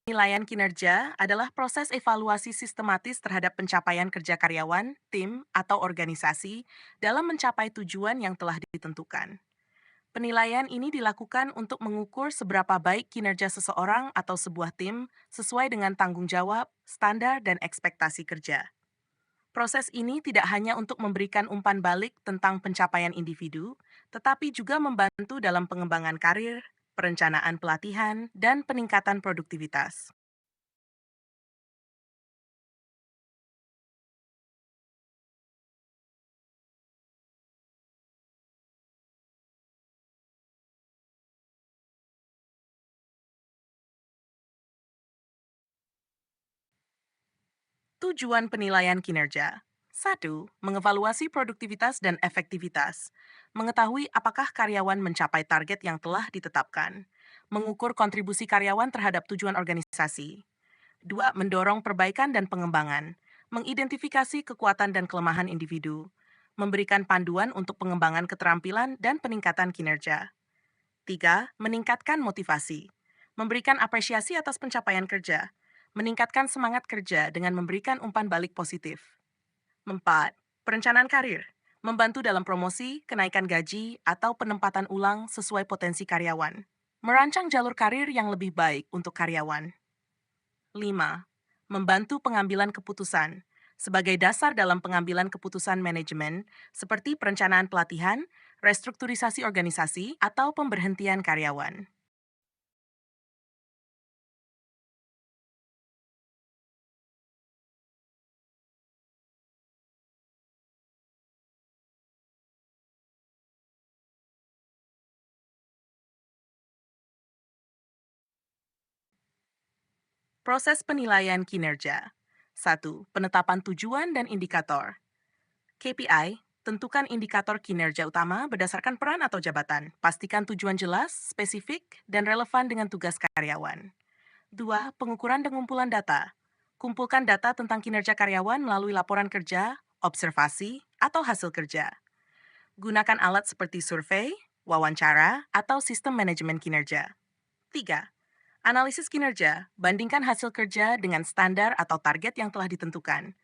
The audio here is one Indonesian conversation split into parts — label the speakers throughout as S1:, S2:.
S1: Penilaian kinerja adalah proses evaluasi sistematis terhadap pencapaian kerja karyawan, tim, atau organisasi dalam mencapai tujuan yang telah ditentukan. Penilaian ini dilakukan untuk mengukur seberapa baik kinerja seseorang atau sebuah tim sesuai dengan tanggung jawab, standar, dan ekspektasi kerja. Proses ini tidak hanya untuk memberikan umpan balik tentang pencapaian individu, tetapi juga membantu dalam pengembangan karir, perencanaan pelatihan, dan peningkatan produktivitas. Tujuan penilaian kinerja. Satu, mengevaluasi produktivitas dan efektivitas. Mengetahui apakah karyawan mencapai target yang telah ditetapkan. Mengukur kontribusi karyawan terhadap tujuan organisasi. Dua, mendorong perbaikan dan pengembangan. Mengidentifikasi kekuatan dan kelemahan individu. Memberikan panduan untuk pengembangan keterampilan dan peningkatan kinerja. Tiga, meningkatkan motivasi. Memberikan apresiasi atas pencapaian kerja. Meningkatkan semangat kerja dengan memberikan umpan balik positif. Empat, perencanaan karir. Membantu dalam promosi, kenaikan gaji, atau penempatan ulang sesuai potensi karyawan. Merancang jalur karir yang lebih baik untuk karyawan. Lima, membantu pengambilan keputusan. Sebagai dasar dalam pengambilan keputusan manajemen, seperti perencanaan pelatihan, restrukturisasi organisasi, atau pemberhentian karyawan. Proses penilaian kinerja. Satu, penetapan tujuan dan indikator. KPI, tentukan indikator kinerja utama berdasarkan peran atau jabatan. Pastikan tujuan jelas, spesifik, dan relevan dengan tugas karyawan. Dua, pengukuran dan pengumpulan data. Kumpulkan data tentang kinerja karyawan melalui laporan kerja, observasi, atau hasil kerja. Gunakan alat seperti survei, wawancara, atau sistem manajemen kinerja. Tiga, analisis kinerja. Bandingkan hasil kerja dengan standar atau target yang telah ditentukan.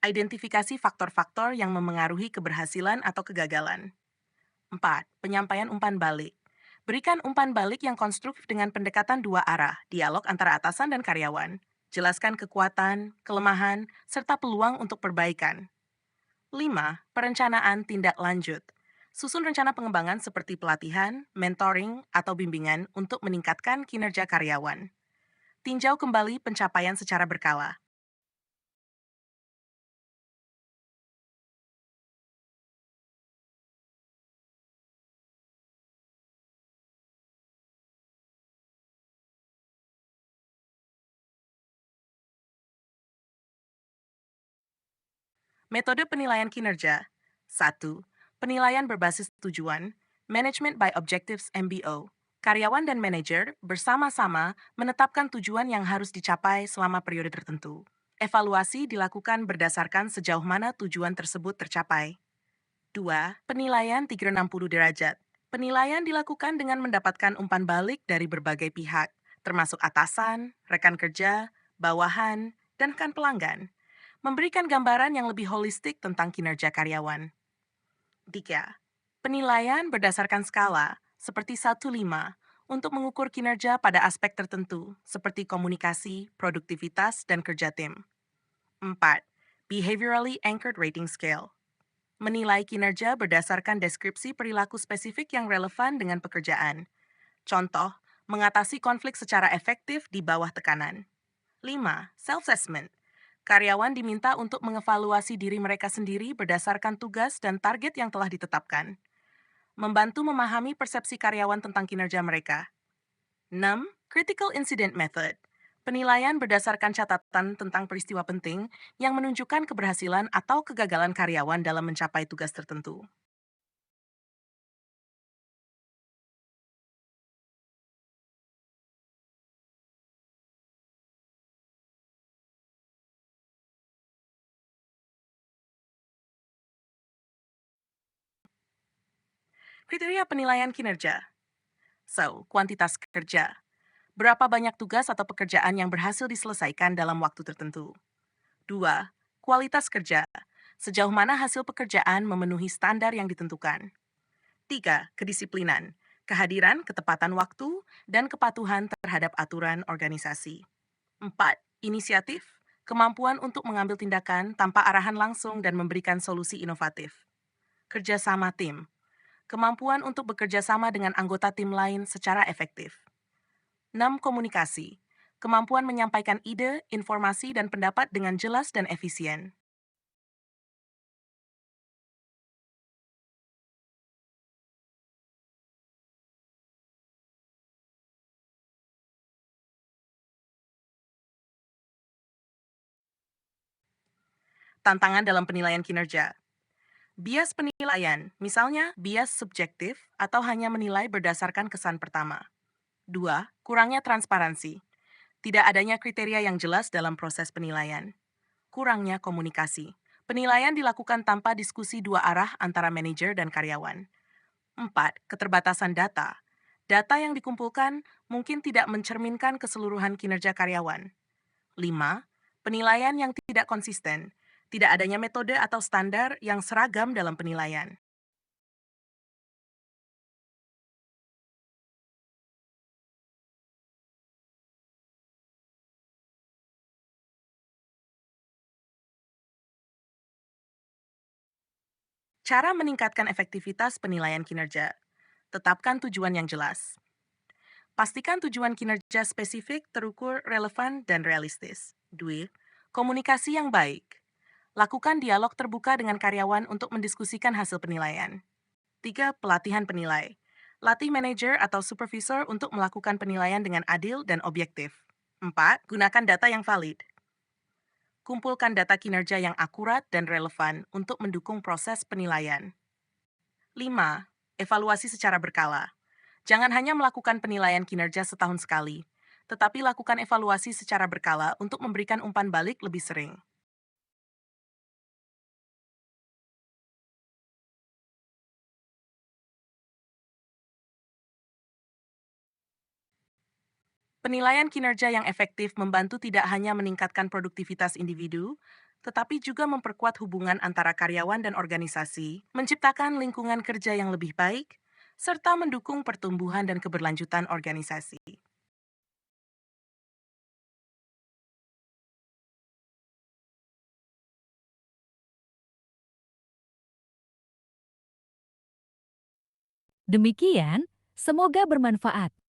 S1: Identifikasi faktor-faktor yang memengaruhi keberhasilan atau kegagalan. 4. Penyampaian umpan balik. Berikan umpan balik yang konstruktif dengan pendekatan dua arah, dialog antara atasan dan karyawan. Jelaskan kekuatan, kelemahan, serta peluang untuk perbaikan. 5. Perencanaan tindak lanjut. Susun rencana pengembangan seperti pelatihan, mentoring, atau bimbingan untuk meningkatkan kinerja karyawan. Tinjau kembali pencapaian secara berkala. Metode penilaian kinerja. Satu, penilaian berbasis tujuan, Management by Objectives MBO. Karyawan dan manajer bersama-sama menetapkan tujuan yang harus dicapai selama periode tertentu. Evaluasi dilakukan berdasarkan sejauh mana tujuan tersebut tercapai. 2. Penilaian 360 derajat. Penilaian dilakukan dengan mendapatkan umpan balik dari berbagai pihak, termasuk atasan, rekan kerja, bawahan, dan rekan pelanggan. Memberikan gambaran yang lebih holistik tentang kinerja karyawan. 3. Penilaian berdasarkan skala, seperti 1-5, untuk mengukur kinerja pada aspek tertentu, seperti komunikasi, produktivitas, dan kerja tim. 4. Behaviorally Anchored Rating Scale. Menilai kinerja berdasarkan deskripsi perilaku spesifik yang relevan dengan pekerjaan. Contoh, mengatasi konflik secara efektif di bawah tekanan. 5. Self-assessment. Karyawan diminta untuk mengevaluasi diri mereka sendiri berdasarkan tugas dan target yang telah ditetapkan. Membantu memahami persepsi karyawan tentang kinerja mereka. 6. Critical Incident Method. Penilaian berdasarkan catatan tentang peristiwa penting yang menunjukkan keberhasilan atau kegagalan karyawan dalam mencapai tugas tertentu. Kriteria penilaian kinerja. So, kuantitas kerja. Berapa banyak tugas atau pekerjaan yang berhasil diselesaikan dalam waktu tertentu? 2. Kualitas kerja. Sejauh mana hasil pekerjaan memenuhi standar yang ditentukan? 3. Kedisiplinan. Kehadiran, ketepatan waktu, dan kepatuhan terhadap aturan organisasi. 4. Inisiatif. Kemampuan untuk mengambil tindakan tanpa arahan langsung dan memberikan solusi inovatif. Kerjasama tim. Kemampuan untuk bekerja sama dengan anggota tim lain secara efektif. 6. Komunikasi. Kemampuan menyampaikan ide, informasi, dan pendapat dengan jelas dan efisien. Tantangan dalam penilaian kinerja. Bias penilaian, misalnya bias subjektif atau hanya menilai berdasarkan kesan pertama. 2. Kurangnya transparansi. Tidak adanya kriteria yang jelas dalam proses penilaian. Kurangnya komunikasi. Penilaian dilakukan tanpa diskusi dua arah antara manajer dan karyawan. 4. Keterbatasan data. Data yang dikumpulkan mungkin tidak mencerminkan keseluruhan kinerja karyawan. 5. Penilaian yang tidak konsisten. Tidak adanya metode atau standar yang seragam dalam penilaian. Cara meningkatkan efektivitas penilaian kinerja. Tetapkan tujuan yang jelas. Pastikan tujuan kinerja spesifik, terukur, relevan, dan realistis. 2. Komunikasi yang baik. Lakukan dialog terbuka dengan karyawan untuk mendiskusikan hasil penilaian. 3. Pelatihan penilai. Latih manajer atau supervisor untuk melakukan penilaian dengan adil dan objektif. 4. Gunakan data yang valid. Kumpulkan data kinerja yang akurat dan relevan untuk mendukung proses penilaian. 5. Evaluasi secara berkala. Jangan hanya melakukan penilaian kinerja setahun sekali, tetapi lakukan evaluasi secara berkala untuk memberikan umpan balik lebih sering. Penilaian kinerja yang efektif membantu tidak hanya meningkatkan produktivitas individu, tetapi juga memperkuat hubungan antara karyawan dan organisasi, menciptakan lingkungan kerja yang lebih baik, serta mendukung pertumbuhan dan keberlanjutan organisasi.
S2: Demikian, semoga bermanfaat.